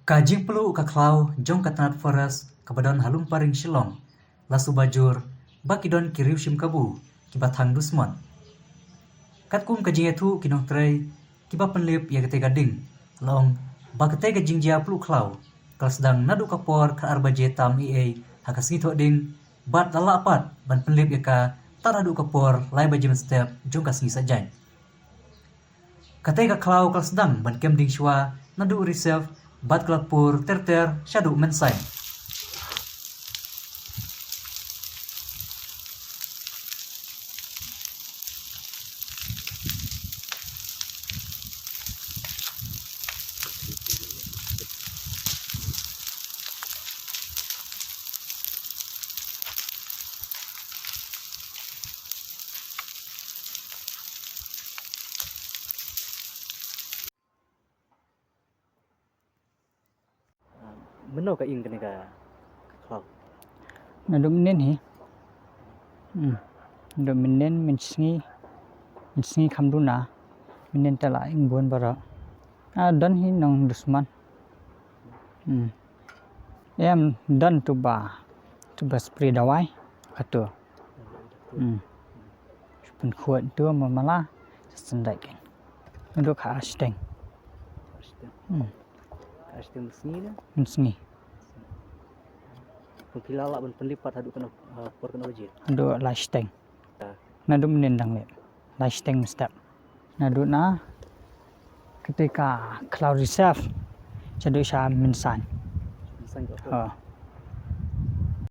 Kajing pelu kaklau jong katanat forest kabadon halum paring Shillong lasu bajur bakidon kiriu shim kabu kibatang dusmon. Katkum kajing etu kinong tray kiba penlip ya kete gading long bakete kajing jia pelu klau kal sedang nadu kapor ka arbaje tam ea hakas ngito ding bat lala apat ban penlip ya ka tar nadu kapor lai bajim step jong kasngi sajai. Kate ka klau kal sedang ban kem ding shwa nadu reserve bat kelapur ter syadu mensai. Meno ka ing kene ka klau. Nado menen hi. Nado menen mensingi kamduna menen tala ing bon bara. Don hi nong dusman. Em don tu ba spray dawai katu. Pun kuat tu malah sendai kan. Nado ka asteng. Asteng mesni na. Mensingi. Pengkilala ban penlipat hadu kena por kena bajir. Nado lasteng. Nado menen dang le. Lasteng step. Nado na ketika cloud reserve jadi sya mensan. Mensan ko.